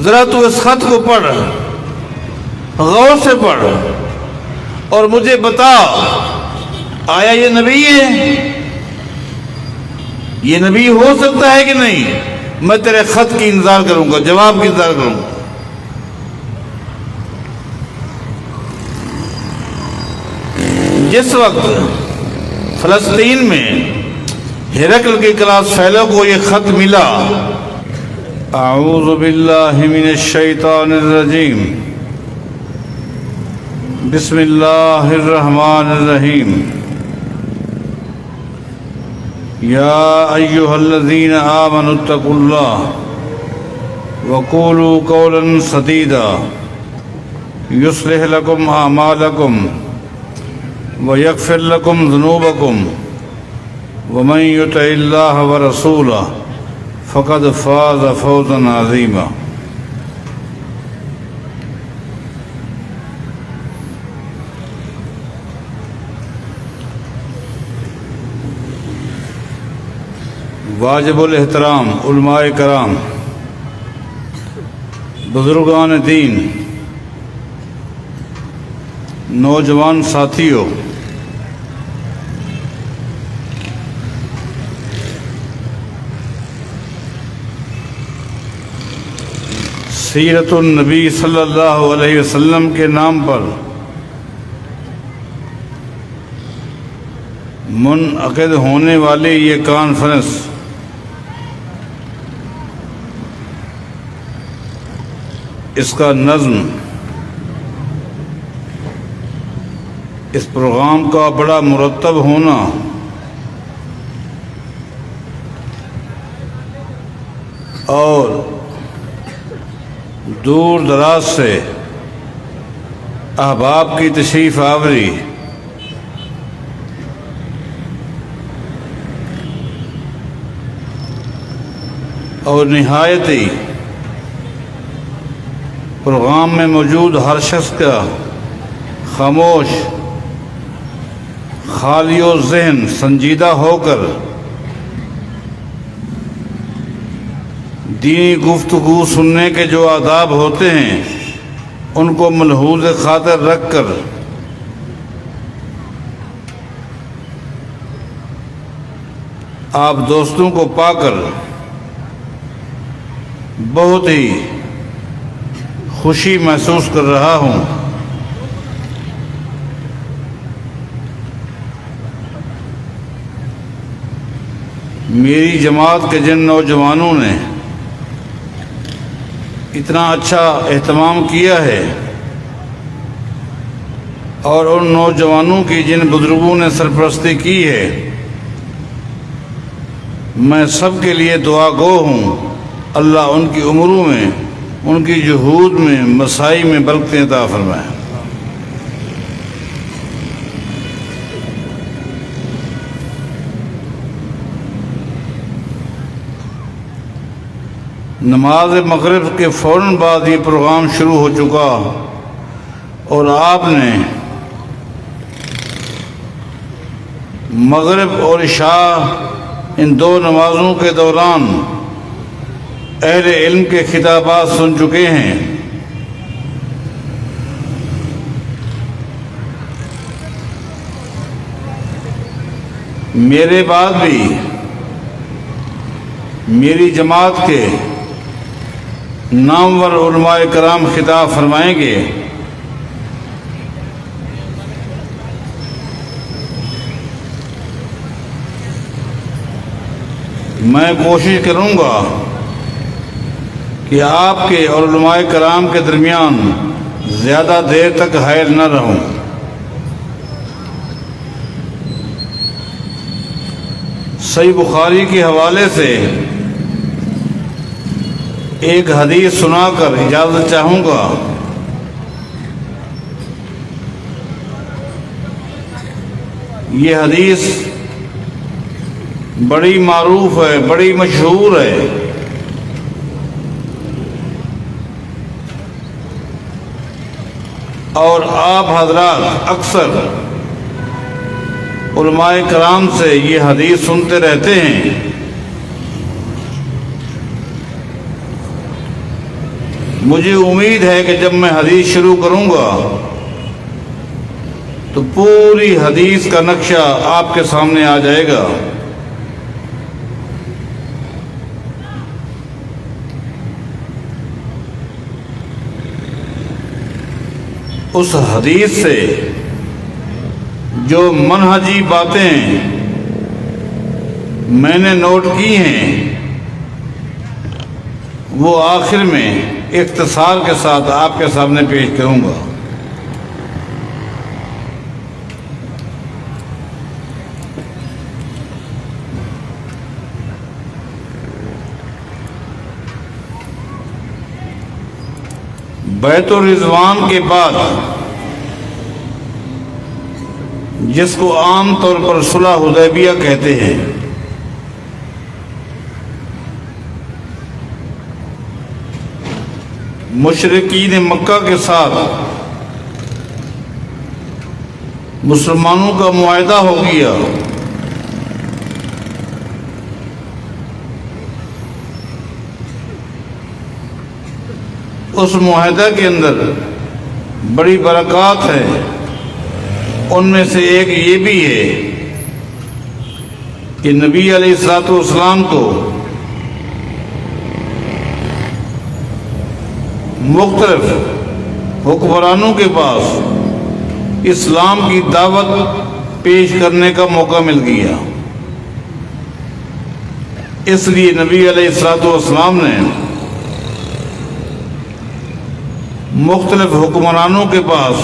ذرا تو اس خط کو پڑھ، غور سے پڑھ اور مجھے بتا آیا یہ نبی ہے؟ یہ نبی ہو سکتا ہے کہ نہیں؟ میں تیرے خط کی انتظار کروں گا، جواب کی انتظار کروں گا۔ جس وقت فلسطین میں ہرقل کے کلاس فیلو کو یہ خط ملا، اعوذ باللہ من الشیطان الرجیم، بسم اللہ الرحمن الرحیم، یا ایہا الذین آمنوا اتقوا اللہ وقولوا قولا سدیدا یصلح لکم اعمالکم وَيَغْفِرْ لَكُمْ ذُنُوبَكُمْ وَمَنْ يُطِعِ اللَّهَ وَرَسُولَهُ فَقَدْ فَازَ فَوْزًا عَظِيمًا۔ واجب الاحترام علماء کرام، بزرگان دین، نوجوان ساتھیوں، سیرت النبی صلی اللہ علیہ وسلم کے نام پر منعقد ہونے والی یہ کانفرنس اس کا نظم، اس پروگرام کا بڑا مرتب ہونا اور دور دراز سے احباب کی تشریف آوری اور نہایت ہی پروگرام میں موجود ہر شخص کا خاموش، خالی و ذہن سنجیدہ ہو کر دینی گفتگو سننے کے جو آداب ہوتے ہیں ان کو ملحوظ خاطر رکھ کر آپ دوستوں کو پا کر بہت ہی خوشی محسوس کر رہا ہوں۔ میری جماعت کے جن نوجوانوں نے اتنا اچھا اہتمام کیا ہے اور ان نوجوانوں کی جن بزرگوں نے سرپرستی کی ہے، میں سب کے لیے دعا گو ہوں، اللہ ان کی عمروں میں، ان کی جہود میں، مساعی میں برکتیں عطا فرمائے۔ نماز مغرب کے فوراً بعد یہ پروگرام شروع ہو چکا اور آپ نے مغرب اور عشاء ان دو نمازوں کے دوران اہل علم کے خطابات سن چکے ہیں۔ میرے بعد بھی میری جماعت کے نامور علماء کرام خطاب فرمائیں گے۔ میں کوشش کروں گا کہ آپ کے اور علماء کرام کے درمیان زیادہ دیر تک حائل نہ رہوں۔ صحیح بخاری کے حوالے سے ایک حدیث سنا کر اجازت چاہوں گا۔ یہ حدیث بڑی معروف ہے، بڑی مشہور ہے، اور آپ حضرات اکثر علماء کرام سے یہ حدیث سنتے رہتے ہیں۔ مجھے امید ہے کہ جب میں حدیث شروع کروں گا تو پوری حدیث کا نقشہ آپ کے سامنے آ جائے گا۔ اس حدیث سے جو منہجی باتیں میں نے نوٹ کی ہیں وہ آخر میں اختصار کے ساتھ آپ کے سامنے پیش کروں گا۔ بیت الرضوان کے بعد جس کو عام طور پر صلح حدیبیہ کہتے ہیں، مشرکین مکہ کے ساتھ مسلمانوں کا معاہدہ ہو گیا۔ اس معاہدہ کے اندر بڑی برکات ہے، ان میں سے ایک یہ بھی ہے کہ نبی علیہ الصلوۃ والسلام کو مختلف حکمرانوں کے پاس اسلام کی دعوت پیش کرنے کا موقع مل گیا۔ اس لیے نبی علیہ الصلوۃ والسلام نے مختلف حکمرانوں کے پاس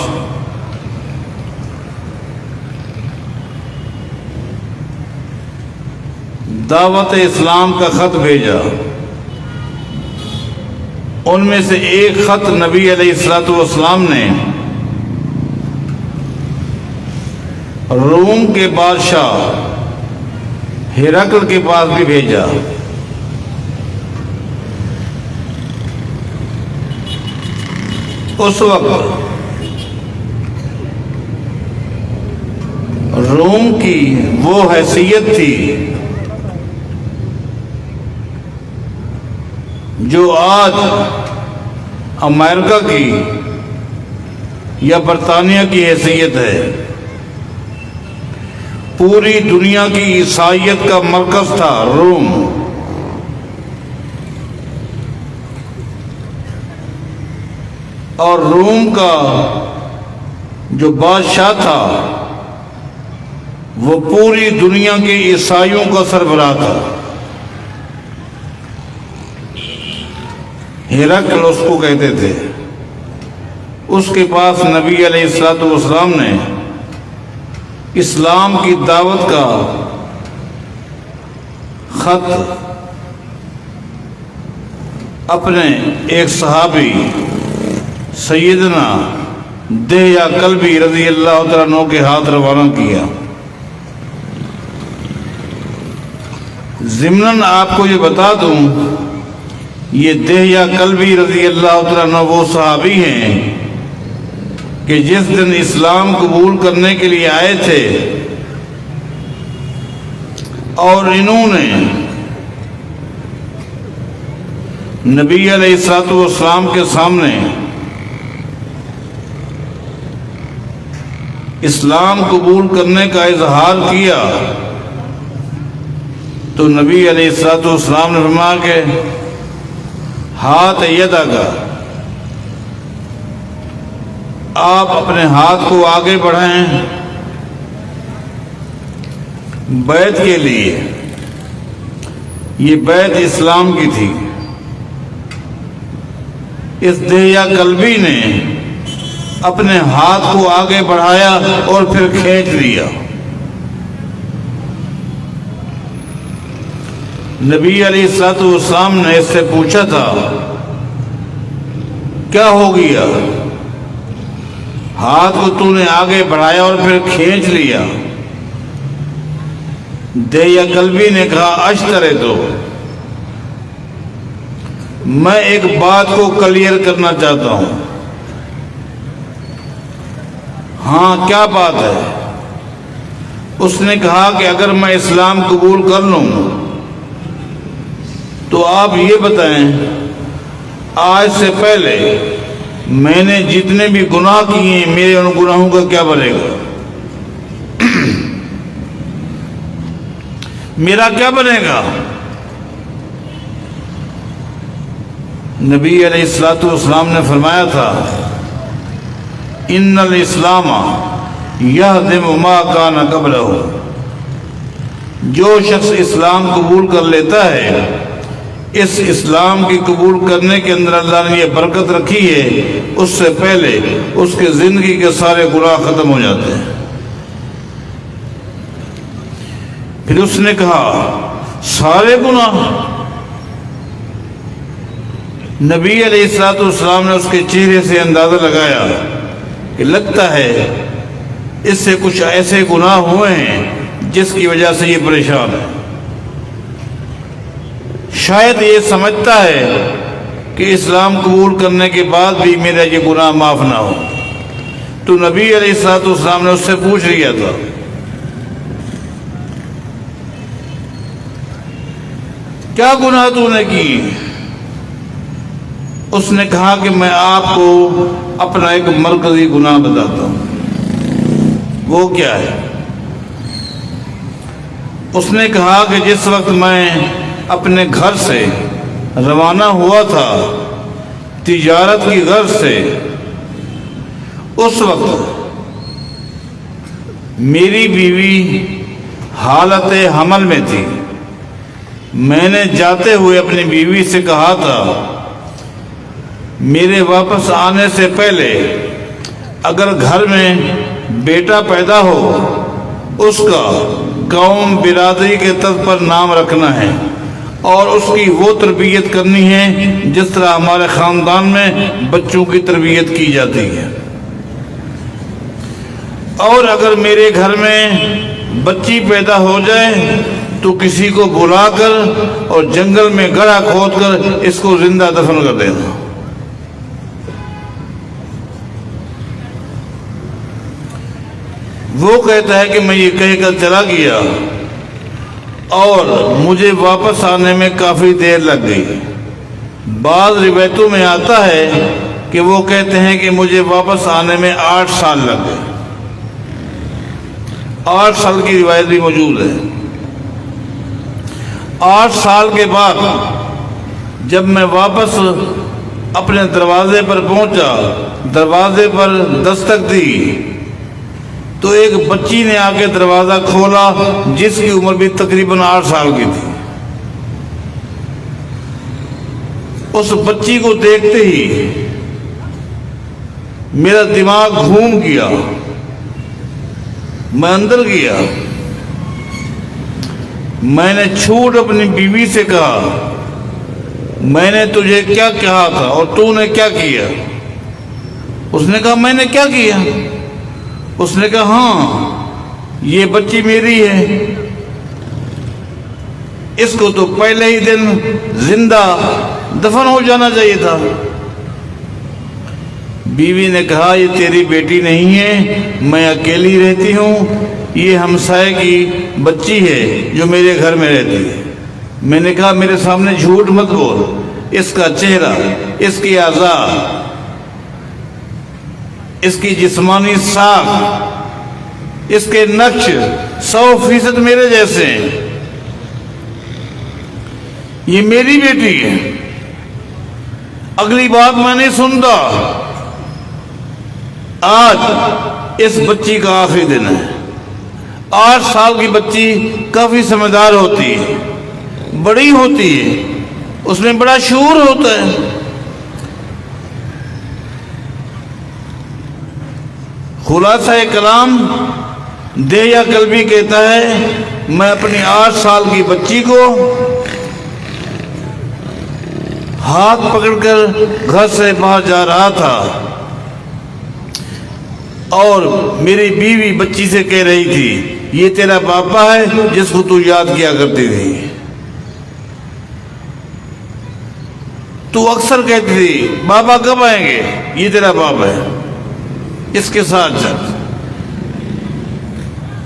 دعوت اسلام کا خط بھیجا۔ ان میں سے ایک خط نبی علیہ الصلوۃ والسلام نے روم کے بادشاہ ہرقل کے پاس بھی بھیجا۔ اس وقت روم کی وہ حیثیت تھی جو آج امریکہ کی یا برطانیہ کی حیثیت ہے۔ پوری دنیا کی عیسائیت کا مرکز تھا روم۔ اور روم کا جو بادشاہ تھا وہ پوری دنیا کے عیسائیوں کا سربراہ تھا۔ ہرقل اس کو کہتے تھے۔ اس کے پاس نبی علیہ الصلوۃ والسلام نے اسلام کی دعوت کا خط اپنے ایک صحابی سیدنا دہیہ کلبی رضی اللہ تعالیٰ عنہ کے ہاتھ روانہ کیا۔ ضمناً آپ کو یہ بتا دوں، یہ دہیہ کلبی رضی اللہ تعالیٰ عنہ وہ صحابی ہیں کہ جس دن اسلام قبول کرنے کے لیے آئے تھے اور انہوں نے نبی علیہ الصلوۃ والسلام کے سامنے اسلام قبول کرنے کا اظہار کیا تو نبی علیہ الصلوۃ والسلام نے فرمایا کہ ہاتھ یدا کا، آپ اپنے ہاتھ کو آگے بڑھائیں بیعت کے لیے۔ یہ بیعت اسلام کی تھی۔ اس دہیہ کلبی نے اپنے ہاتھ کو آگے بڑھایا اور پھر کھینچ لیا۔ نبی علیہ الصلوۃ والسلام نے اس سے پوچھا تھا کیا ہو گیا، ہاتھ کو تو نے آگے بڑھایا اور پھر کھینچ لیا؟ دہیہ کلبی نے کہا اشترے تو میں ایک بات کو کلیئر کرنا چاہتا ہوں۔ ہاں کیا بات ہے؟ اس نے کہا کہ اگر میں اسلام قبول کر لوں تو آپ یہ بتائیں آج سے پہلے میں نے جتنے بھی گناہ کیے ہیں میرے ان گناہوں کا کیا بنے گا؟ میرا کیا بنے گا؟ نبی علیہ الصلوۃ والسلام نے فرمایا تھا ان الاسلام یہدم ما کان قبلہ، جو شخص اسلام قبول کر لیتا ہے اس اسلام کی قبول کرنے کے اندر اللہ نے یہ برکت رکھی ہے اس سے پہلے اس کے زندگی کے سارے گناہ ختم ہو جاتے ہیں۔ پھر اس نے کہا سارے گناہ؟ نبی علیہ الصلوۃ والسلام نے اس کے چہرے سے اندازہ لگایا کہ لگتا ہے اس سے کچھ ایسے گناہ ہوئے ہیں جس کی وجہ سے یہ پریشان ہے، شاید یہ سمجھتا ہے کہ اسلام قبول کرنے کے بعد بھی میرا یہ گناہ معاف نہ ہو۔ تو نبی علیہ الصلوۃ والسلام نے اس سے پوچھ لیا تھا کیا گناہ تو نے کی؟ اس نے کہا کہ میں آپ کو اپنا ایک مرکزی گناہ بتاتا ہوں۔ وہ کیا ہے؟ اس نے کہا کہ جس وقت میں اپنے گھر سے روانہ ہوا تھا تجارت کی غرض سے، اس وقت میری بیوی حالت حمل میں تھی۔ میں نے جاتے ہوئے اپنی بیوی سے کہا تھا میرے واپس آنے سے پہلے اگر گھر میں بیٹا پیدا ہو اس کا قوم برادری کے طرز پر نام رکھنا ہے اور اس کی وہ تربیت کرنی ہے جس طرح ہمارے خاندان میں بچوں کی تربیت کی جاتی ہے، اور اگر میرے گھر میں بچی پیدا ہو جائے تو کسی کو بلا کر اور جنگل میں گڑھا کھود کر اس کو زندہ دفن کر دینا۔ وہ کہتا ہے کہ میں یہ کہہ کر چلا گیا اور مجھے واپس آنے میں کافی دیر لگ گئی۔ بعض روایتوں میں آتا ہے کہ وہ کہتے ہیں کہ مجھے واپس آنے میں 8 سال لگ گئے۔ 8 سال کی روایت بھی موجود ہے۔ 8 سال کے بعد جب میں واپس اپنے دروازے پر پہنچا، دروازے پر دستک دی تو ایک بچی نے آ کے دروازہ کھولا جس کی عمر بھی تقریباً 8 سال کی تھی۔ اس بچی کو دیکھتے ہی میرا دماغ گھوم گیا، میں اندر گیا، میں نے چھوٹ اپنی بیوی سے کہا میں نے تجھے کیا کہا تھا اور تو نے کیا کیا؟ اس نے کہا میں نے کیا کیا؟ اس نے کہا ہاں یہ بچی میری ہے، اس کو تو پہلے ہی دن زندہ دفن ہو جانا چاہیے تھا۔ بیوی نے کہا یہ تیری بیٹی نہیں ہے، میں اکیلی رہتی ہوں، یہ ہمسائے کی بچی ہے جو میرے گھر میں رہتی ہے۔ میں نے کہا میرے سامنے جھوٹ مت بول، اس کا چہرہ، اس کی اعضاء، اس کی جسمانی ساخت، اس کے نقش 100% میرے جیسے ہیں، یہ میری بیٹی ہے۔ اگلی بات میں نہیں سنتا۔ آج اس بچی کا آخری دن ہے۔ 8 سال کی بچی کافی سمجھدار ہوتی ہے، بڑی ہوتی ہے، اس میں بڑا شعور ہوتا ہے۔ خلاصہ کلام دہیا قلبی کہتا ہے میں اپنی 8 سال کی بچی کو ہاتھ پکڑ کر گھر سے باہر جا رہا تھا اور میری بیوی بچی سے کہہ رہی تھی یہ تیرا پاپا ہے جس کو تو یاد کیا کرتی تھی۔ تو اکثر کہتی تھی بابا کب آئیں گے، یہ تیرا باپ ہے، اس کے ساتھ چل۔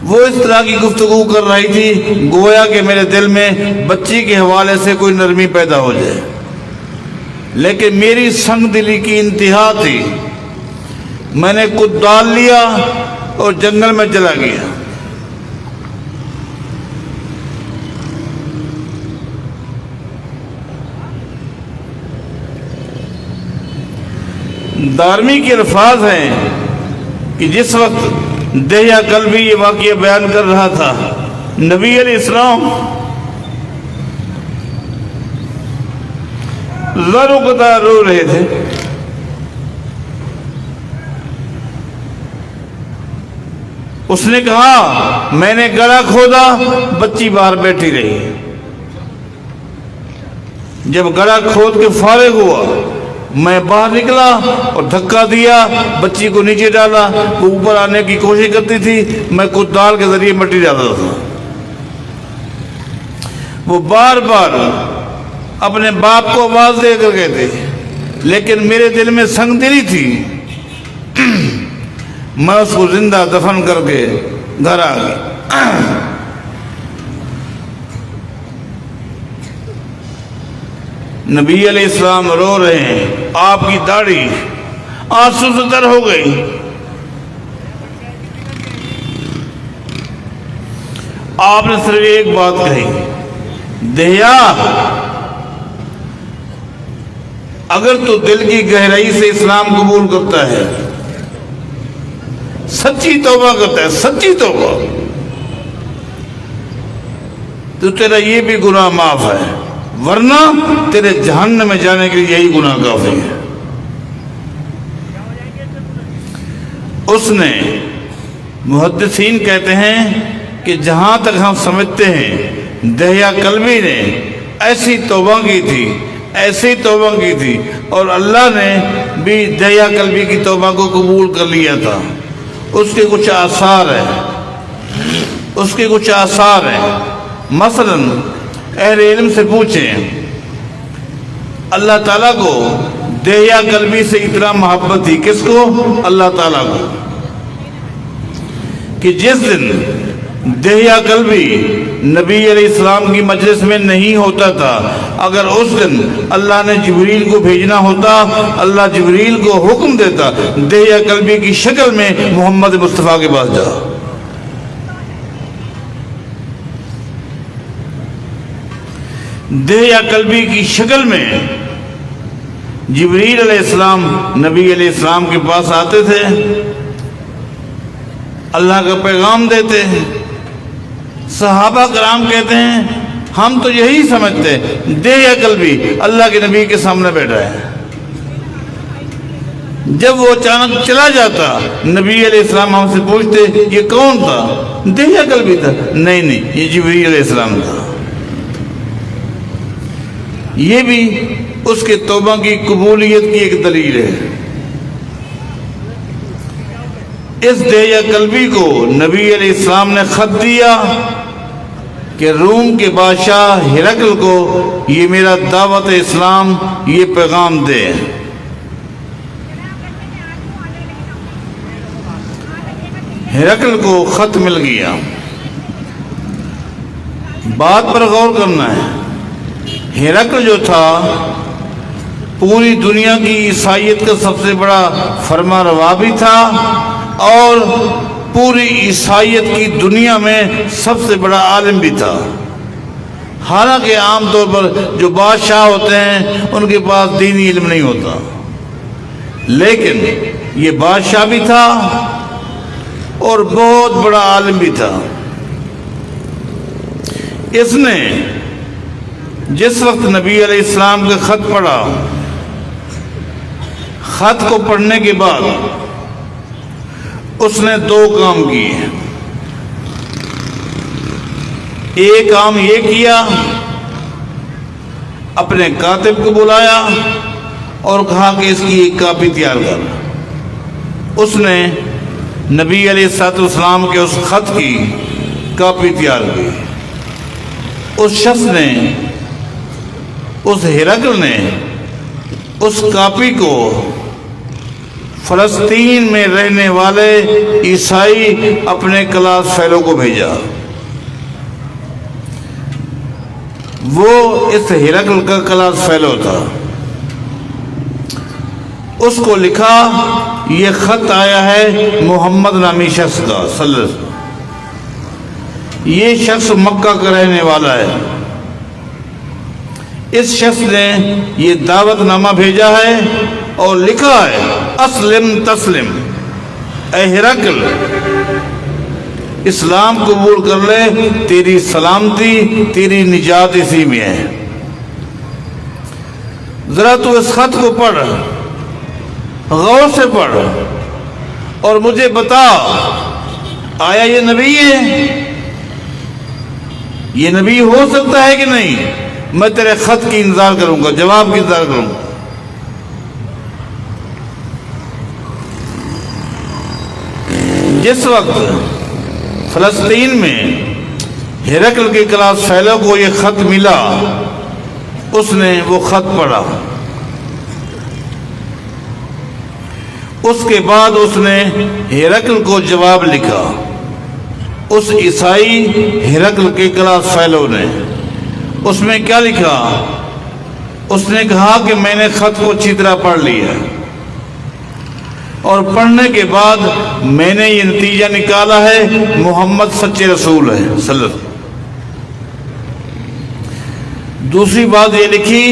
وہ اس طرح کی گفتگو کر رہی تھی گویا کہ میرے دل میں بچی کے حوالے سے کوئی نرمی پیدا ہو جائے۔ لیکن میری سنگ دلی کی انتہا تھی، میں نے خود ڈال لیا اور جنگل میں چلا گیا۔ دارمی کے الفاظ ہیں کہ جس وقت دہیا کلبی یہ واقعہ بیان کر رہا تھا، نبی علیہ السلام زاروں قطع رو رہے تھے۔ اس نے کہا میں نے گڑھا کھودا، بچی باہر بیٹھی رہی۔ جب گڑھا کھود کے فارغ ہوا، میں باہر نکلا اور دھکا دیا، بچی کو نیچے ڈالا، وہ اوپر آنے کی کوشش کرتی تھی، میں کدال کے ذریعے مٹی ڈالتا تھا۔ وہ بار بار اپنے باپ کو آواز دے کر کہتے، لیکن میرے دل میں سنگ دلی تھی، میں اس کو زندہ دفن کر کے گھر آ گیا۔ نبی علیہ السلام رو رہے ہیں، آپ کی داڑھی آنسو سے تر ہو گئی۔ آپ نے صرف ایک بات کہی، دہیا اگر تو دل کی گہرائی سے اسلام قبول کرتا ہے، سچی توبہ کرتا ہے، سچی توبہ، تو تیرا یہ بھی گناہ معاف ہے، ورنہ تیرے جہنم میں جانے کے لیے یہی گناہ کافی ہے۔ اس نے، محدثین کہتے ہیں کہ جہاں تک ہم سمجھتے ہیں دہیا کلبی نے ایسی توبہ کی تھی، ایسی توبہ کی تھی، اور اللہ نے بھی دہیا کلبی کی توبہ کو قبول کر لیا تھا۔ اس کے کچھ آثار ہیں، اس کے کچھ آثار ہیں۔ مثلا اہل علم سے پوچھیں، اللہ تعالیٰ کو دہیا کلبی سے اتنا محبت تھی، کس کو؟ اللہ تعالیٰ کو، کہ جس دن دہیا کلبی نبی علیہ السلام کی مجلس میں نہیں ہوتا تھا، اگر اس دن اللہ نے جبریل کو بھیجنا ہوتا، اللہ جبریل کو حکم دیتا دہیا کلبی کی شکل میں محمد مصطفیٰ کے پاس جا۔ دہیا کلبی کی شکل میں جبریل علیہ السلام نبی علیہ السلام کے پاس آتے تھے، اللہ کا پیغام دیتے ہیں۔ صحابہ کرام کہتے ہیں ہم تو یہی سمجھتے دہیا کلبی اللہ کے نبی کے سامنے بیٹھا ہے۔ جب وہ اچانک چلا جاتا، نبی علیہ السلام ہم سے پوچھتے یہ کون تھا؟ دہیا کلبی تھا؟ نہیں، یہ جبریل علیہ السلام تھا۔ یہ بھی اس کے توبہ کی قبولیت کی ایک دلیل ہے۔ اس دہیا کلبی کو نبی علیہ السلام نے خط دیا کہ روم کے بادشاہ ہرقل کو یہ میرا دعوت اسلام یہ پیغام دے۔ ہرقل کو خط مل گیا۔ بات پر غور کرنا ہے، ہرقل جو تھا پوری دنیا کی عیسائیت کا سب سے بڑا فرما روا بھی تھا، اور پوری عیسائیت کی دنیا میں سب سے بڑا عالم بھی تھا۔ حالانکہ عام طور پر جو بادشاہ ہوتے ہیں ان کے پاس دینی علم نہیں ہوتا، لیکن یہ بادشاہ بھی تھا اور بہت بڑا عالم بھی تھا۔ اس نے جس وقت نبی علیہ السلام کا خط پڑھا، خط کو پڑھنے کے بعد اس نے دو کام کیے۔ ایک کام یہ کیا، اپنے کاتب کو بلایا اور کہا کہ اس کی ایک کاپی تیار کر۔ اس نے نبی علیہ السلام کے اس خط کی کاپی تیار کی۔ اس شخص نے، اس ہرقل نے اس کاپی کو فلسطین میں رہنے والے عیسائی اپنے کلاس فیلو کو بھیجا۔ وہ اس ہرقل کا کلاس فیلو تھا۔ اس کو لکھا یہ خط آیا ہے محمد نامی شخص کا صلی اللہ علیہ وسلم، یہ شخص مکہ کا رہنے والا ہے، اس شخص نے یہ دعوت نامہ بھیجا ہے اور لکھا ہے اسلم تسلم، اے ہرقل اسلام قبول کر لے، تیری سلامتی تیری نجات اسی میں ہے۔ ذرا تو اس خط کو پڑھ، غور سے پڑھ اور مجھے بتا آیا یہ نبی ہے؟ یہ نبی ہو سکتا ہے کہ نہیں؟ میں تیرے خط کی انتظار کروں گا، جواب کی انتظار کروں گا۔ جس وقت فلسطین میں ہرقل کے کلاس فیلو کو یہ خط ملا، اس نے وہ خط پڑھا، اس کے بعد اس نے ہرقل کو جواب لکھا، اس عیسائی ہرقل کے کلاس فیلو نے۔ اس میں کیا لکھا؟ اس نے کہا کہ میں نے خط کو اچھی طرح پڑھ لیا اور پڑھنے کے بعد میں نے یہ نتیجہ نکالا ہے محمد سچے رسول ہے صلی اللہ علیہ وسلم۔ دوسری بات یہ لکھی،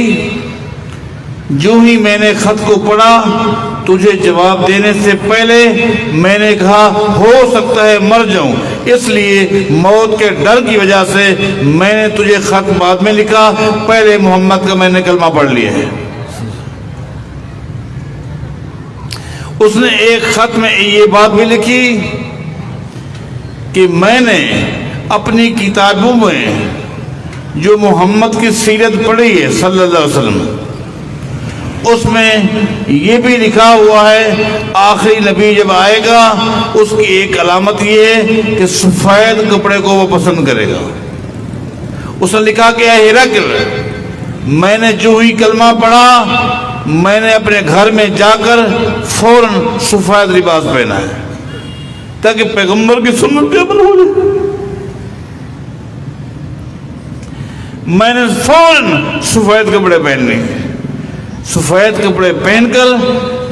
جو ہی میں نے خط کو پڑھا تجھے جواب دینے سے پہلے میں نے کہا ہو سکتا ہے مر جاؤں، اس لیے موت کے ڈر کی وجہ سے میں نے تجھے خط بعد میں لکھا، پہلے محمد کا میں نے کلمہ پڑھ لیا ہے۔ اس نے ایک خط میں یہ بات بھی لکھی کہ میں نے اپنی کتابوں میں جو محمد کی سیرت پڑھی ہے صلی اللہ علیہ وسلم، اس میں یہ بھی لکھا ہوا ہے آخری نبی جب آئے گا اس کی ایک علامت یہ ہے کہ سفید کپڑے کو وہ پسند کرے گا۔ اس نے لکھا کہ اے ہرقل، میں نے جو ہی کلمہ پڑھا میں نے اپنے گھر میں جا کر فوراً سفید لباس پہنا ہے تاکہ پیغمبر کی سنت پہ عمل ہو جائے۔ میں نے فوراً سفید کپڑے پہننے، سفید کپڑے پہن کر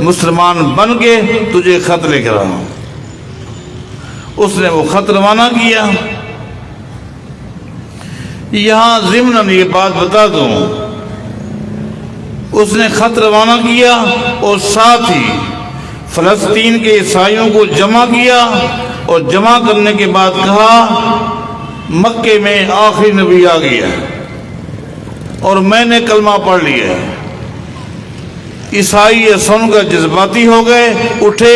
مسلمان بن کے تجھے خط لے کر آؤں۔ اس نے وہ خط روانہ کیا۔ یہاں ضمناً یہ بات بتا دوں، اس نے خط روانہ کیا اور ساتھ ہی فلسطین کے عیسائیوں کو جمع کیا اور جمع کرنے کے بعد کہا مکے میں آخری نبی آ گیا اور میں نے کلمہ پڑھ لیا۔ عیسائی یہ سن کر جذباتی ہو گئے، اٹھے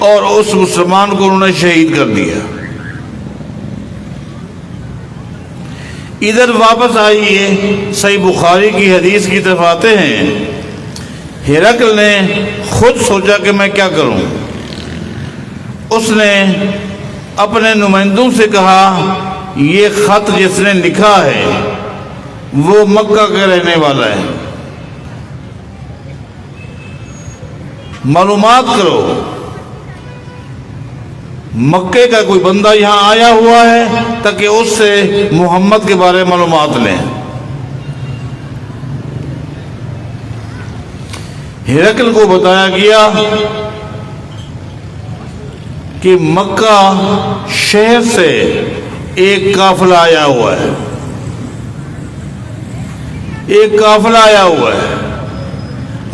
اور اس مسلمان کو انہوں نے شہید کر دیا۔ ادھر واپس آئیے، صحیح بخاری کی حدیث کی طرف آتے ہیں۔ ہرقل نے خود سوچا کہ میں کیا کروں۔ اس نے اپنے نمائندوں سے کہا یہ خط جس نے لکھا ہے وہ مکہ کا رہنے والا ہے، معلومات کرو مکے کا کوئی بندہ یہاں آیا ہوا ہے تاکہ اس سے محمد کے بارے میں معلومات لیں۔ ہرقل کو بتایا گیا کہ مکہ شہر سے ایک قافلہ آیا ہوا ہے، ایک قافلہ آیا ہوا ہے،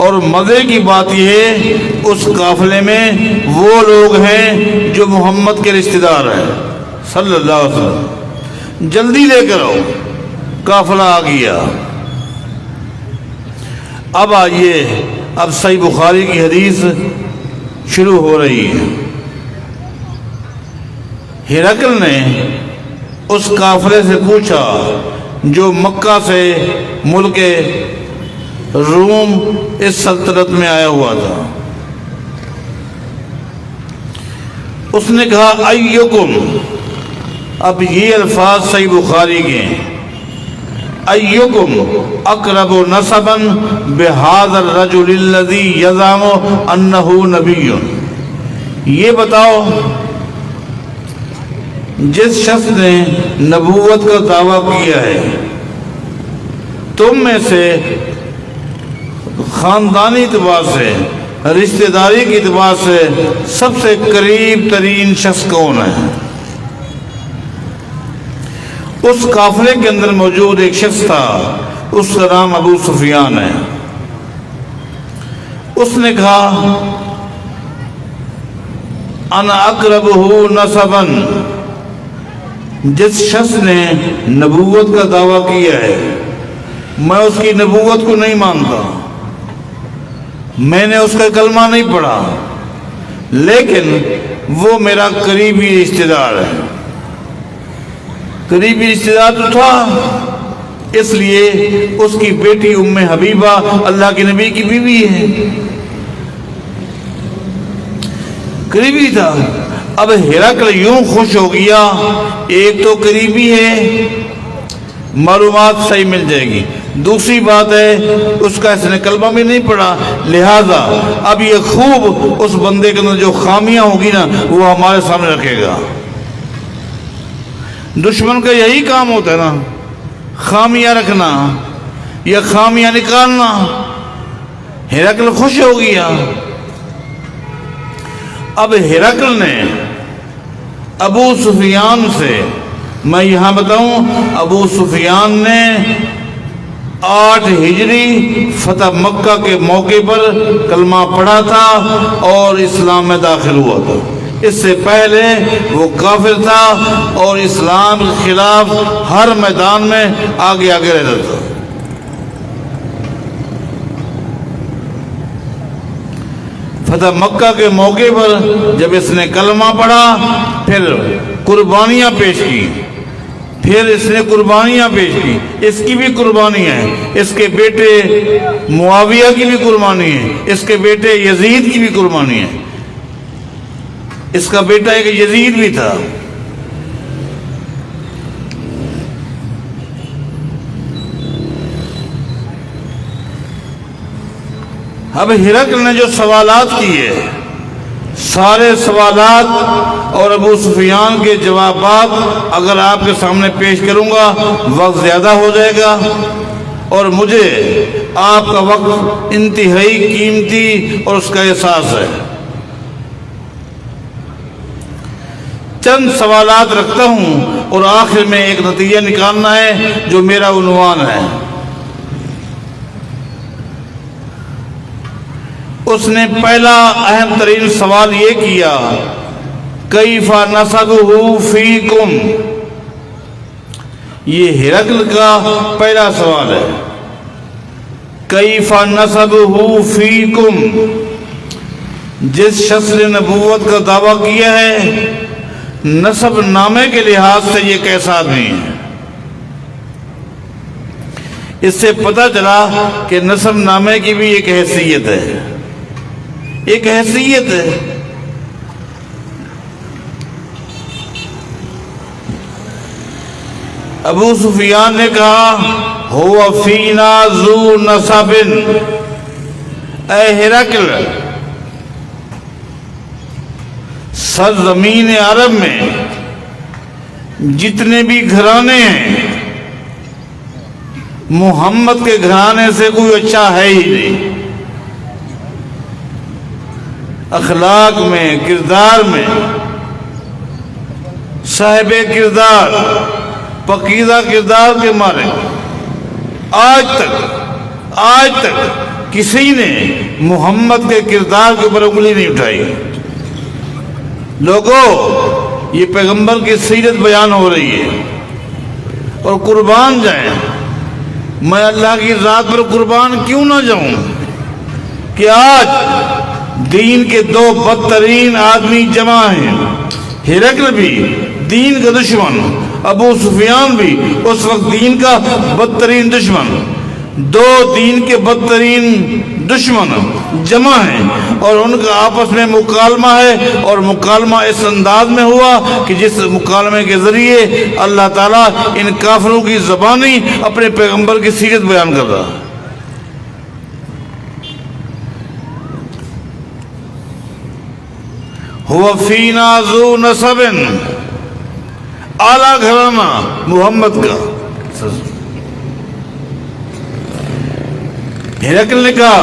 اور مزے کی بات یہ ہے اس قافلے میں وہ لوگ ہیں جو محمد کے رشتہ دار ہیں صلی اللہ علیہ وسلم، جلدی لے کر آؤ۔ قافلہ آ گیا۔ اب آئیے، اب صحیح بخاری کی حدیث شروع ہو رہی ہے۔ ہرقل نے اس قافلے سے پوچھا جو مکہ سے ملک روم اس سلطنت میں آیا ہوا تھا۔ اس نے کہا ایکم، اب یہ الفاظ صحیح بخاری کے ہیں، ایکم اقرب نسبا بہذا الرجل الذی یزعم انہ نبی، یہ بتاؤ جس شخص نے نبوت کا دعویٰ کیا ہے تم میں سے خاندانی اعتبار سے رشتہ داری کے اعتبار سے سب سے قریب ترین شخص کون ہے؟ اس قافلے کے اندر موجود ایک شخص تھا، اس کا نام ابو سفیان ہے۔ اس نے کہا انا اقربہ نسبا، جس شخص نے نبوت کا دعویٰ کیا ہے میں اس کی نبوت کو نہیں مانتا، میں نے اس کا کلمہ نہیں پڑھا، لیکن وہ میرا قریبی رشتہ دار ہے۔ قریبی رشتہ دار تو تھا، اس لیے اس کی بیٹی ام حبیبہ اللہ کے نبی کی بیوی ہے، قریبی تھا۔ اب ہرقل یوں خوش ہو گیا، ایک تو قریبی ہے، معلومات صحیح مل جائے گی، دوسری بات ہے اس کا اس نے کلمہ بھی نہیں پڑھا، لہذا اب یہ خوب اس بندے کے اندر جو خامیاں ہوگی نا وہ ہمارے سامنے رکھے گا۔ دشمن کا یہی کام ہوتا ہے نا، خامیاں رکھنا یا خامیاں نکالنا۔ ہرقل خوش ہو گیا۔ اب ہرقل نے ابو سفیان سے، میں یہاں بتاؤں، ابو سفیان نے 8 ہجری فتح مکہ کے موقع پر کلمہ پڑھا تھا اور اسلام میں داخل ہوا تھا۔ اس سے پہلے وہ کافر تھا اور اسلام کے خلاف ہر میدان میں آگے آگے رہتا تھا۔ فتح مکہ کے موقع پر جب اس نے کلمہ پڑھا، پھر قربانیاں پیش کی، اس کی بھی قربانی ہے، اس کے بیٹے معاویہ کی بھی قربانی ہے، اس کے بیٹے یزید کی بھی قربانی ہے۔ اس کا بیٹا ایک یزید بھی تھا۔ اب ہرقل نے جو سوالات کیے، سارے سوالات اور ابو سفیان کے جوابات اگر آپ کے سامنے پیش کروں گا وقت زیادہ ہو جائے گا، اور مجھے آپ کا وقت انتہائی قیمتی اور اس کا احساس ہے۔ چند سوالات رکھتا ہوں اور آخر میں ایک نتیجہ نکالنا ہے جو میرا عنوان ہے۔ اس نے پہلا اہم ترین سوال یہ کیا، کیف نسبہ فیکم، یہ ہرقل کا پہلا سوال ہے۔ کیف نسبہ فیکم، جس شخص نے نبوت کا دعویٰ کیا ہے نسب نامے کے لحاظ سے یہ کیسا آدمی ہے؟ اس سے پتہ چلا کہ نسب نامے کی بھی ایک حیثیت ہے، ایک حیثیت ہے۔ ابو سفیان نے کہا هو فینا ذو نسب، اے ہرقل، سرزمین عرب میں جتنے بھی گھرانے ہیں محمد کے گھرانے سے کوئی اچھا ہے ہی نہیں، اخلاق میں، کردار میں، صاحب کردار، پاکیزہ کردار کے مارے آج تک کسی نے محمد کے کردار کے اوپر انگلی نہیں اٹھائی۔ لوگوں، یہ پیغمبر کی سیرت بیان ہو رہی ہے اور قربان جائیں، میں اللہ کی ذات پر قربان کیوں نہ جاؤں کہ آج دین کے 2 بدترین آدمی جمع ہیں، ہرقل بھی دین کا دشمن، ابو سفیان بھی اس وقت دین کا بدترین دشمن، 2 دین کے بدترین دشمن جمع ہیں اور ان کا آپس میں مکالمہ ہے، اور مکالمہ اس انداز میں ہوا کہ جس مکالمے کے ذریعے اللہ تعالیٰ ان کافروں کی زبانی اپنے پیغمبر کی سیرت بیان کر رہا۔ هو فینا ذو نسب، اعلیٰ گھرانہ محمد کا۔ ہرقل نے کہا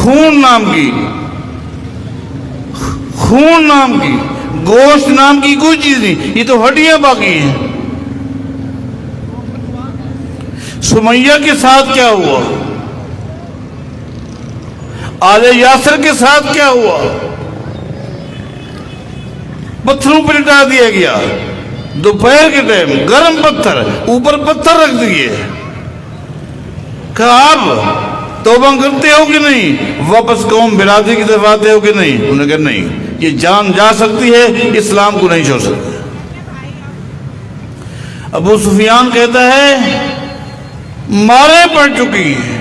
خون نام کی گوشت نام کی کوئی چیز نہیں، یہ تو ہڈیاں باقی ہیں۔ سمیہ کے ساتھ کیا ہوا، آل یاسر کے ساتھ کیا ہوا؟ پتھروں پر لٹا دیا گیا، دوپہر کے ٹائم گرم پتھر، اوپر پتھر رکھ دیے۔ کہا آپ توبہ کرتے ہو کہ نہیں، واپس قوم برادری کی طرف آتے ہو کہ نہیں؟ انہوں نے کہا نہیں، یہ جان جا سکتی ہے، اسلام کو نہیں چھوڑ سکتے۔ ابو سفیان کہتا ہے مارے پڑ چکی ہیں،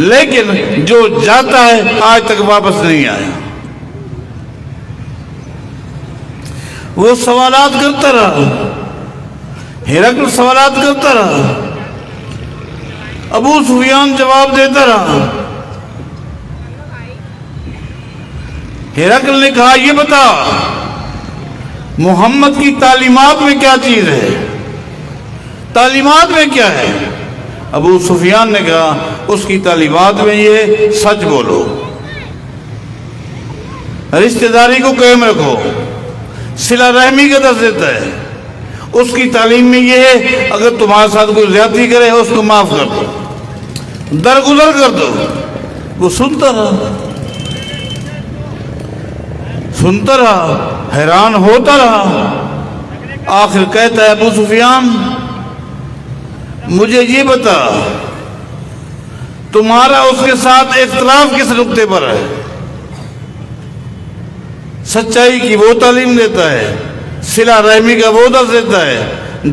لیکن جو جاتا ہے آج تک واپس نہیں آیا۔ وہ سوالات کرتا رہا، ہرقل سوالات کرتا رہا، ابو سفیان جواب دیتا رہا۔ ہرقل نے کہا یہ بتا محمد کی تعلیمات میں کیا چیز ہے، تعلیمات میں کیا ہے؟ ابو سفیان نے کہا اس کی تعلیمات میں یہ سچ بولو، رشتہ داری کو قائم رکھو، صلہ رحمی کا درس دیتا ہے۔ اس کی تعلیم میں یہ ہے اگر تمہارے ساتھ کوئی زیادتی کرے اس کو معاف کر دو، درگزر کر دو۔ وہ سنتا رہا، حیران ہوتا رہا۔ آخر کہتا ہے ابو سفیان مجھے یہ بتا تمہارا اس کے ساتھ اختلاف کس نقطے پر ہے؟ سچائی کی وہ تعلیم دیتا ہے، صلہ رحمی کا وہ درس دیتا ہے،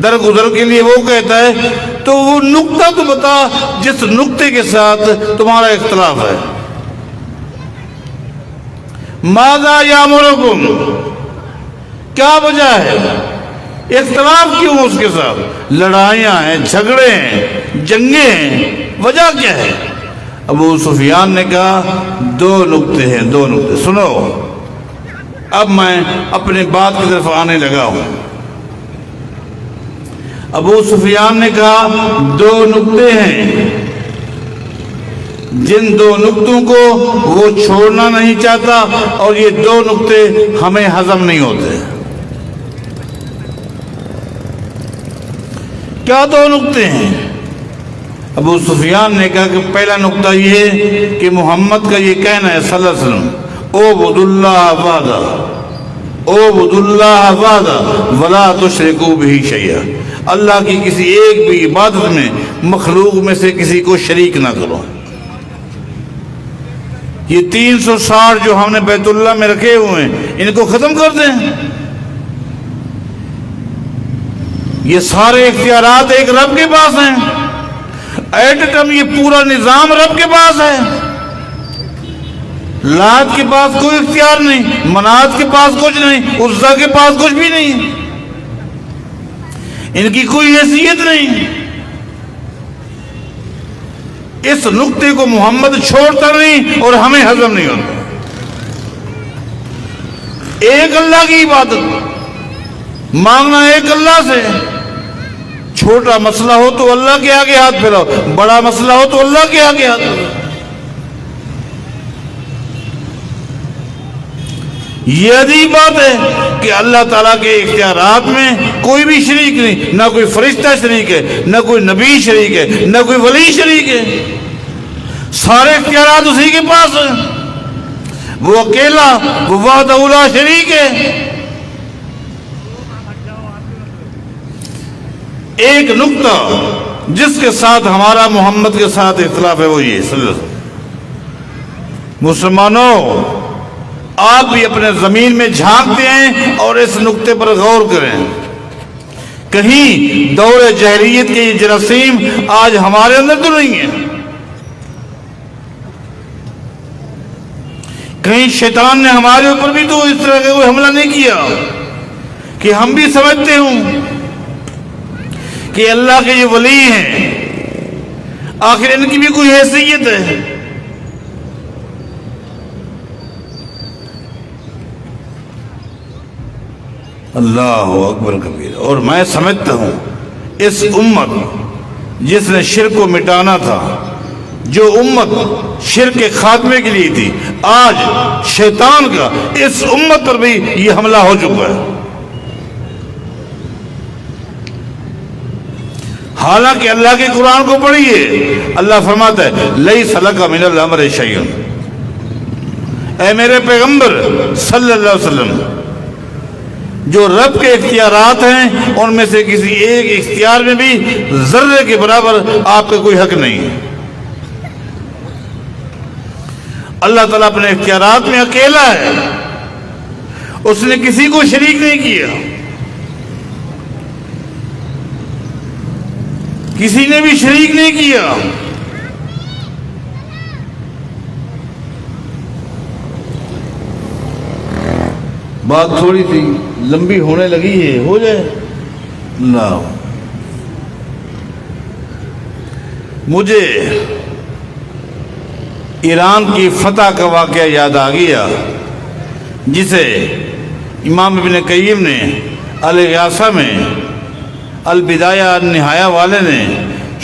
درگزر کے لیے وہ کہتا ہے، تو وہ نقطہ تو بتا جس نقطے کے ساتھ تمہارا اختلاف ہے۔ ماذا یامرکم، کیا وجہ ہے، اختلاف کیوں اس کے ساتھ؟ لڑائیاں ہیں، جھگڑے ہیں، جنگیں ہیں، وجہ کیا ہے؟ ابو سفیان نے کہا دو نقطے ہیں، دو نقطے سنو۔ اب میں اپنے بات کی طرف آنے لگا ہوں۔ ابو سفیان نے کہا دو نقطے ہیں، جن دو نقطوں کو وہ چھوڑنا نہیں چاہتا، اور یہ دو نقطے ہمیں ہضم نہیں ہوتے۔ کیا دو نقطے ہیں؟ ابو سفیان نے کہا کہ پہلا نقطہ یہ ہے کہ محمد کا یہ کہنا ہے صلی اللہ علیہ وسلم اعبدوا اللہ وحدہ، اعبدوا اللہ وحدہ ولا تشرکوا بہ شیئا، اللہ کی کسی ایک بھی عبادت میں مخلوق میں سے کسی کو شریک نہ کرو۔ یہ 360 جو ہم نے بیت اللہ میں رکھے ہوئے ہیں ان کو ختم کر دیں۔ یہ سارے اختیارات ایک رب کے پاس ہیں، ایٹ اے ٹائم یہ پورا نظام رب کے پاس ہے۔ لات کے پاس کوئی اختیار نہیں، منات کے پاس کچھ نہیں، عزا کے پاس کچھ بھی نہیں، ان کی کوئی حیثیت نہیں۔ اس نقطے کو محمد چھوڑتا نہیں اور ہمیں ہضم نہیں ہوتا۔ ایک اللہ کی عبادت، مانگنا ایک اللہ سے، چھوٹا مسئلہ ہو تو اللہ کے آگے ہاتھ پھیلاؤ، بڑا مسئلہ ہو تو اللہ کے آگے ہاتھ پھیلاؤ۔ یہ عجیب بات ہے کہ اللہ تعالیٰ کے اختیارات میں کوئی بھی شریک نہیں، نہ کوئی فرشتہ شریک ہے، نہ کوئی نبی شریک ہے، نہ کوئی ولی شریک ہے، سارے اختیارات اسی کے پاس ہیں۔ وہ اکیلا، وہ وحدہ لا شریک ہے۔ ایک نقطہ جس کے ساتھ ہمارا محمد کے ساتھ اختلاف ہے وہ یہ صلی اللہ علیہ وسلم۔ مسلمانوں آپ بھی اپنے زمین میں جھانکتے ہیں اور اس نقطے پر غور کریں، کہیں دور جاہلیت کے یہ جراثیم آج ہمارے اندر تو نہیں ہیں، کہیں شیطان نے ہمارے اوپر بھی تو اس طرح کا کوئی حملہ نہیں کیا کہ ہم بھی سمجھتے ہوں کہ اللہ کے یہ ولی ہیں، آخر ان کی بھی کوئی حیثیت ہے۔ اللہ اکبر کبیر۔ اور میں سمجھتا ہوں اس امت جس نے شرک کو مٹانا تھا، جو امت شرک کے خاتمے کے لیے تھی، آج شیطان کا اس امت پر بھی یہ حملہ ہو چکا ہے۔ حالانکہ اللہ کے قرآن کو پڑھیے، اللہ فرماتا ہے لیس لک من الامر شیء، اے میرے پیغمبر صلی اللہ علیہ وسلم، جو رب کے اختیارات ہیں ان میں سے کسی ایک اختیار میں بھی ذرے کے برابر آپ کا کوئی حق نہیں ہے۔ اللہ تعالیٰ اپنے اختیارات میں اکیلا ہے، اس نے کسی کو شریک نہیں کیا، کسی نے بھی شریک نہیں کیا۔ بات تھوڑی سی لمبی ہونے لگی ہے، ہو جائے نہ۔ مجھے ایران کی فتح کا واقعہ یاد آ گیا، جسے امام ابن قیم نے الاغاثہ میں البدایہ النہایہ والے نے،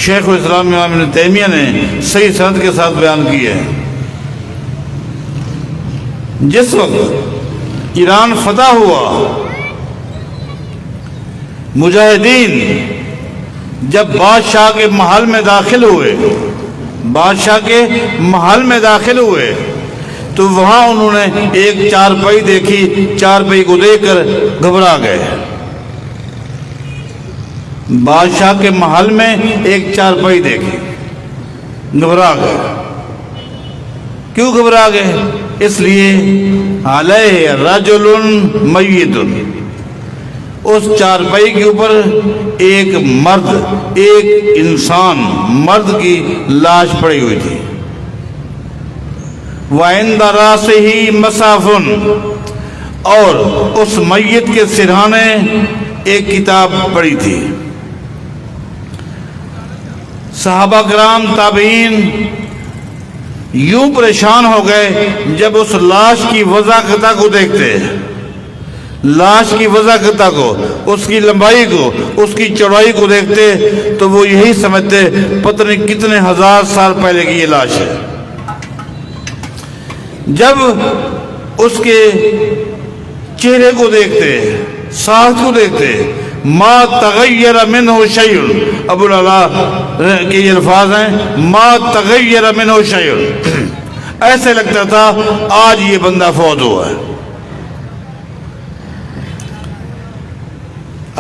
شیخ الاسلام امام ابن تیمیہ نے صحیح سند کے ساتھ بیان کیا ہے۔ جس وقت ایران فتح ہوا، مجاہدین جب بادشاہ کے محل میں داخل ہوئے، بادشاہ کے محل میں داخل ہوئے تو وہاں انہوں نے ایک چارپائی دیکھی، چارپائی کو دیکھ کر گھبرا گئے۔ بادشاہ کے محل میں ایک چارپائی دیکھی، گھبرا گئے۔ کیوں گھبرا گئے؟ اس لیے علیہ رجل میت، اس چارپائی کے اوپر ایک مرد، ایک انسان مرد کی لاش پڑی ہوئی تھی۔ وعند راسہ مصحف، اور اس میت کے سرہانے ایک کتاب پڑی تھی۔ صحابہ کرام تابعین یوں پریشان ہو گئے جب اس لاش کی وضاحت کو دیکھتے، لاش کی وضاحت کو، اس کی لمبائی کو، اس کی چوڑائی کو دیکھتے تو وہ یہی سمجھتے پتہ نہیں کتنے ہزار سال پہلے کی یہ لاش ہے۔ جب اس کے چہرے کو دیکھتے، ساتھ کو دیکھتے، ما تغیر منہ شیء، ابو العلا کے یہ الفاظ ہیں، ما تغیر منہ شیء، ایسے لگتا تھا آج یہ بندہ فوت ہوا ہے۔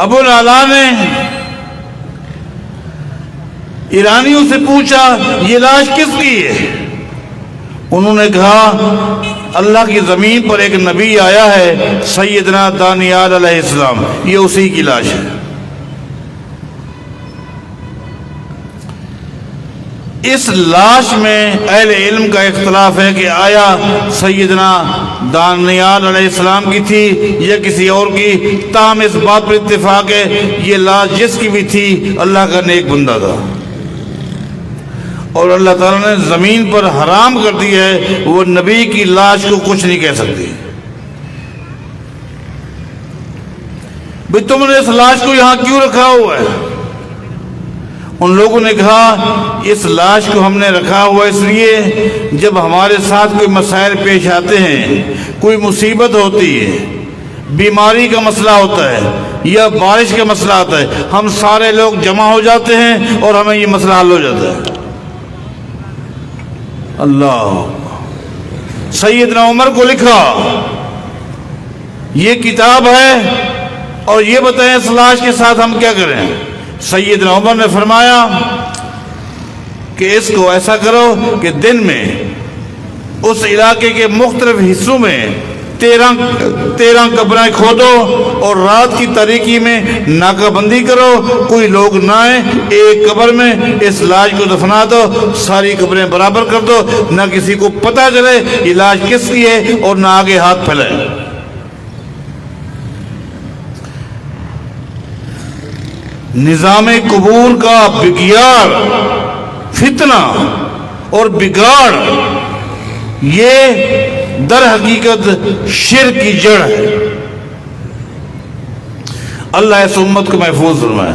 ابو العلا نے ایرانیوں سے پوچھا یہ لاش کس کی ہے؟ انہوں نے کہا اللہ کی زمین پر ایک نبی آیا ہے، سیدنا دانیال علیہ السلام، یہ اسی کی لاش ہے۔ اس لاش میں اہل علم کا اختلاف ہے کہ آیا سیدنا دانیال علیہ السلام کی تھی یا کسی اور کی، تاہم اس بات پر اتفاق ہے یہ لاش جس کی بھی تھی اللہ کا نیک بندہ تھا، اور اللہ تعالیٰ نے زمین پر حرام کر دی ہے وہ نبی کی لاش کو کچھ نہیں کہہ سکتی۔ بھئی تم نے اس لاش کو یہاں کیوں رکھا ہوا ہے؟ ان لوگوں نے کہا اس لاش کو ہم نے رکھا ہوا اس لیے جب ہمارے ساتھ کوئی مسائل پیش آتے ہیں، کوئی مصیبت ہوتی ہے، بیماری کا مسئلہ ہوتا ہے یا بارش کا مسئلہ آتا ہے، ہم سارے لوگ جمع ہو جاتے ہیں اور ہمیں یہ مسئلہ حل ہو جاتا ہے۔ اللہ، سیدنا عمر کو لکھا یہ کتاب ہے اور یہ بتائیں اس لاش کے ساتھ ہم کیا کریں؟ سیدنا عمر نے فرمایا کہ اس کو ایسا کرو کہ دن میں اس علاقے کے مختلف حصوں میں 13 قبریں کھودو اور رات کی تاریکی میں ناکہ بندی کرو، کوئی لوگ نہ آئیں، ایک قبر میں اس لاش کو دفنا دو، ساری قبریں برابر کر دو، نہ کسی کو پتہ چلے یہ لاش کس کی ہے اور نہ آگے ہاتھ پھیلائے۔ نظام قبور کا بگیار، فتنہ اور بگاڑ، یہ در حقیقت شرک کی جڑ ہے۔ اللہ اس امت کو محفوظ فرمائے۔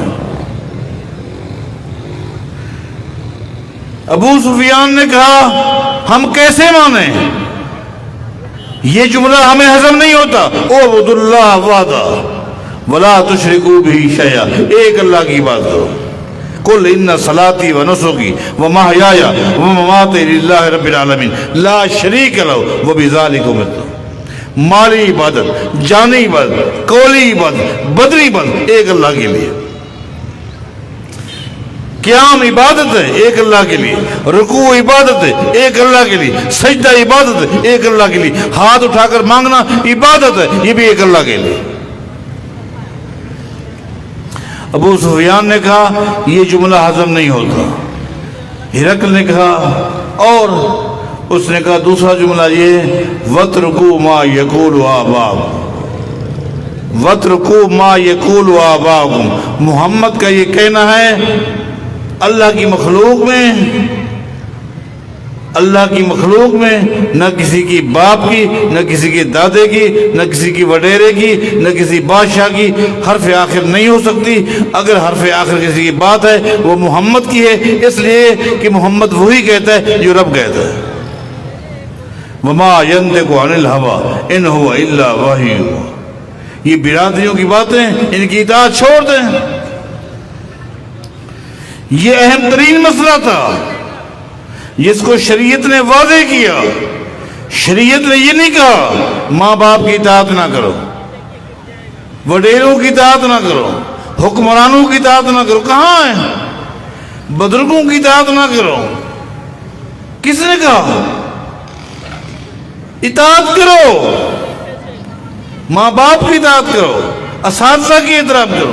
ابو سفیان نے کہا ہم کیسے مانیں؟ یہ جملہ ہمیں ہضم نہیں ہوتا۔ اعبدوا اللہ وحدہ ولا تشرکوا بہ شیئا، ایک اللہ کی بات کرو۔ قل ان صلاتی و نسکی و محیای و مماتی للہ رب العالمین لا شریک لہ وبذالک امرت۔ مالی عبادت، جانی عبادت، قولی عبادت، بدنی عبادت ایک اللہ کے لیے، قیام عبادت ہے ایک اللہ کے لیے، رکوع عبادت ہے ایک اللہ کے لیے، سجدہ عبادت ہے ایک اللہ کے لیے، ہاتھ اٹھا کر مانگنا عبادت ہے یہ بھی ایک اللہ کے لیے۔ ابو سفیان نے کہا یہ جملہ ہضم نہیں ہوتا۔ ہرقل نے کہا اور اس نے کہا دوسرا جملہ یہ وَاتْرُكُوا مَا يَقُولُ آبَاؤُكُمْ، وَاتْرُكُوا مَا يَقُولُ آبَاؤُكُمْ، محمد کا یہ کہنا ہے اللہ کی مخلوق میں نہ کسی کی باپ کی، نہ کسی کے دادے کی، نہ کسی کی وڈیرے کی، نہ کسی بادشاہ کی حرف آخر نہیں ہو سکتی۔ اگر حرف آخر کسی کی بات ہے وہ محمد کی ہے، اس لیے کہ محمد وہی کہتا ہے جو رب کہتا ہے۔ وما ينطق عن الهوى ان هو الا وحی یوحی۔ یہ برادریوں کی باتیں، ان کی اطاعت چھوڑ دیں۔ یہ اہم ترین مسئلہ تھا جس کو شریعت نے واضح کیا۔ شریعت نے یہ نہیں کہا ماں باپ کی اطاعت نہ کرو، وڈیروں کی اطاعت نہ کرو، حکمرانوں کی اطاعت نہ کرو، کہاں ہے؟ بزرگوں کی اطاعت نہ کرو، کس نے کہا؟ اطاعت کرو، ماں باپ کی اطاعت کرو، اساتذہ کی احترام کرو،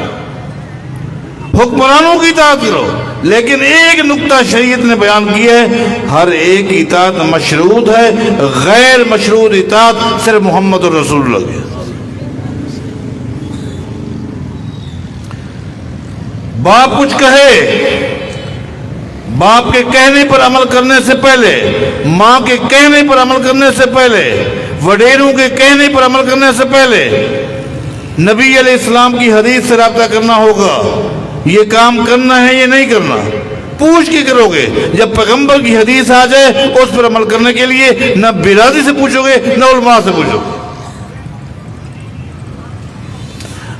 حکمرانوں کی اطاعت کرو، لیکن ایک نقطہ شریعت نے بیان کیا ہے ہر ایک کی اطاعت مشروط ہے، غیر مشروط اطاعت صرف محمد رسول اللہ کی۔ باپ کچھ کہے، باپ کے کہنے پر عمل کرنے سے پہلے، ماں کے کہنے پر عمل کرنے سے پہلے، وڈیروں کے کہنے پر عمل کرنے سے پہلے نبی علیہ السلام کی حدیث سے رابطہ کرنا ہوگا۔ یہ کام کرنا ہے یہ نہیں کرنا، پوچھ کے کرو گے۔ جب پیغمبر کی حدیث آ جائے اس پر عمل کرنے کے لیے نہ برادری سے پوچھو گے نہ علماء سے پوچھو گے۔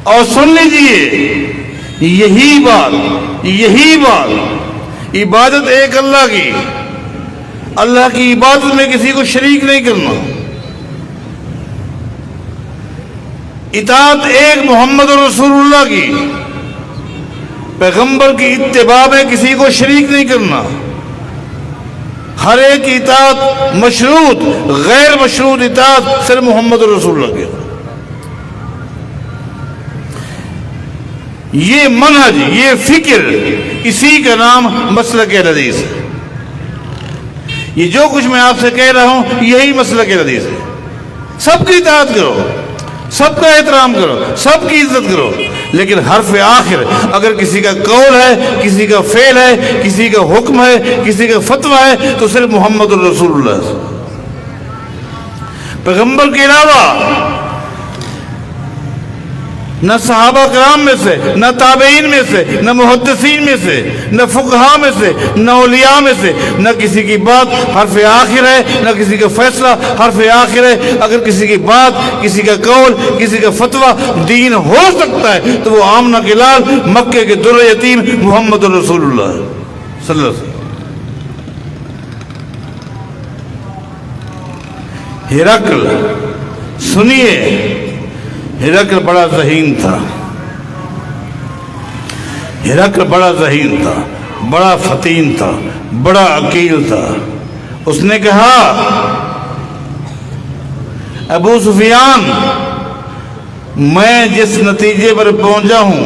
اور سن لیجئے یہی بات عبادت ایک اللہ کی، اللہ کی عبادت میں کسی کو شریک نہیں کرنا، اطاعت ایک محمد رسول اللہ کی، پیغمبر کی اتباع میں کسی کو شریک نہیں کرنا، ہر ایک اطاعت مشروط، غیر مشروط اطاعت صرف محمد رسول اللہ کی۔ یہ منہج، یہ فکر، اسی کا نام مسلک حدیث ہے۔ یہ جو کچھ میں آپ سے کہہ رہا ہوں یہی مسلک حدیث ہے۔ سب کی اطاعت کرو، سب کا احترام کرو، سب کی عزت کرو، لیکن حرف آخر اگر کسی کا قول ہے، کسی کا فعل ہے، کسی کا حکم ہے، کسی کا فتویٰ ہے تو صرف محمد الرسول اللہ، پیغمبر کے علاوہ نہ صحابہ کرام میں سے، نہ تابعین میں سے، نہ محدثین میں سے، نہ فقہاء میں سے، نہ اولیاء میں سے، نہ کسی کی بات حرف آخر ہے، نہ کسی کا فیصلہ حرف آخر ہے۔ اگر کسی کی بات، کسی کا قول، کسی کا فتویٰ دین ہو سکتا ہے تو وہ آمنہ کے لال، مکے کے در یتیم محمد رسول اللہ صلی اللہ علیہ وسلم۔ ہرقل، سنیے، ہرقل بڑا ذہین تھا، ہرقل بڑا ذہین تھا، بڑا فتین تھا، بڑا عقیل تھا۔ اس نے کہا ابو سفیان، میں جس نتیجے پر پہنچا ہوں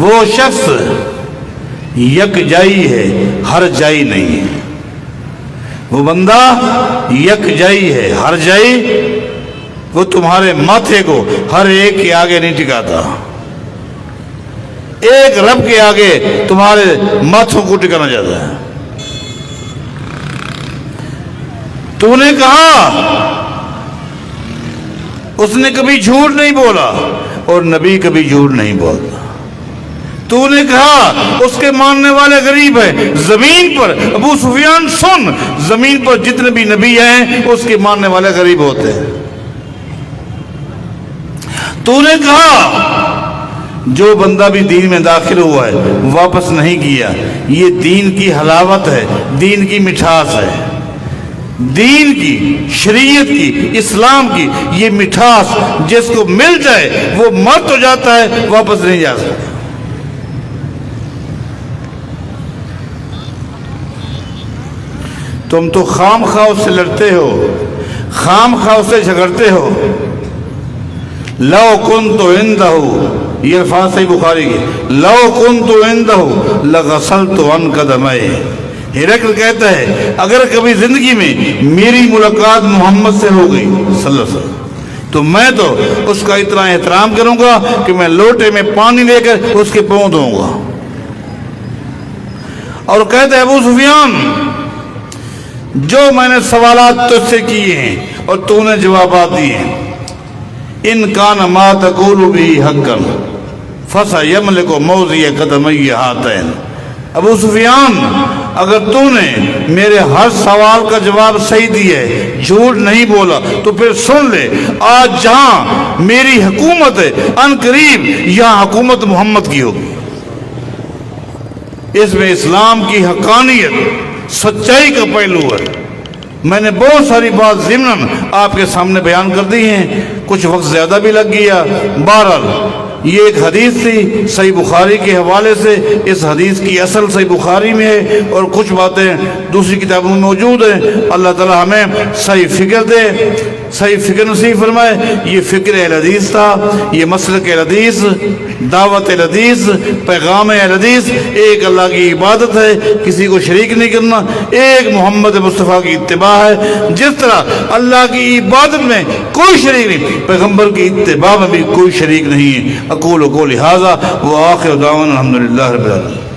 وہ شخص یکجائی ہے، ہر جائی نہیں ہے۔ وہ بندہ یکجائی ہے، ہر جائی، وہ تمہارے ماتھے کو ہر ایک کے آگے نہیں ٹکاتا، ایک رب کے آگے تمہارے ماتھوں کو ٹکانا جاتا ہے۔ تو نے کہا، اس نے کبھی جھوٹ نہیں بولا اور نبی کبھی جھوٹ نہیں بولتا۔ تو نے کہا اس کے ماننے والے غریب ہیں. زمین پر ابو سفیان سن، زمین پر جتنے بھی نبی ہیں اس کے ماننے والے غریب ہوتے ہیں. تو نے کہا جو بندہ بھی دین میں داخل ہوا ہے واپس نہیں کیا، یہ دین کی حلاوت ہے، دین کی مٹھاس ہے، دین کی، شریعت کی، اسلام کی یہ مٹھاس جس کو مل جائے وہ مرد ہو جاتا ہے، واپس نہیں جا سکتا. تم تو خام خواہ اس سے لڑتے ہو، خام خواہ اس سے جھگڑتے ہو. لو کنت عندہ، یہ الفاظ صحیح بخاری کے، لو کنت عندہ لغسلت عن قدمے. ہرقل کہتا ہے اگر کبھی زندگی میں میری ملاقات محمد سے ہو گئی صلی اللہ علیہ وسلم تو میں تو اس کا اتنا احترام کروں گا کہ میں لوٹے میں پانی لے کر اس کے پاؤں دھوں گا. اور کہتا ہے ابو سفیان جو میں نے سوالات تجھ سے کیے ہیں اور تو نے جوابات دیے ہیں، ان کان ما تقول بھی حقا فسیملک موضع قدمی ہاتین. ابو سفیان اگر تو نے میرے ہر سوال کا جواب صحیح دیا ہے، جھوٹ نہیں بولا، تو پھر سن لے آج جہاں میری حکومت ہے ان قریب یہاں حکومت محمد کی ہوگی. اس میں اسلام کی حقانیت، سچائی کا پہلو ہے. میں نے بہت ساری بات ضمناً آپ کے سامنے بیان کر دی ہیں، کچھ وقت زیادہ بھی لگ گیا. بہرحال یہ ایک حدیث تھی صحیح بخاری کے حوالے سے، اس حدیث کی اصل صحیح بخاری میں ہے اور کچھ باتیں دوسری کتابوں میں موجود ہیں. اللہ تعالی ہمیں صحیح فکر دے، صحیح فکر نصیب فرمائے. یہ فکر اہل حدیث تھا، یہ مسلک اہل حدیث، دعوت اہل حدیث، پیغام اہل حدیث. ایک اللہ کی عبادت ہے، کسی کو شریک نہیں کرنا، ایک محمد مصطفیٰ کی اتباع ہے. جس طرح اللہ کی عبادت میں کوئی شریک نہیں، پیغمبر کی اتباع میں بھی کوئی شریک نہیں ہے. اقول قولی ھذا وآخر دعوانا الحمدللہ رب العالمین.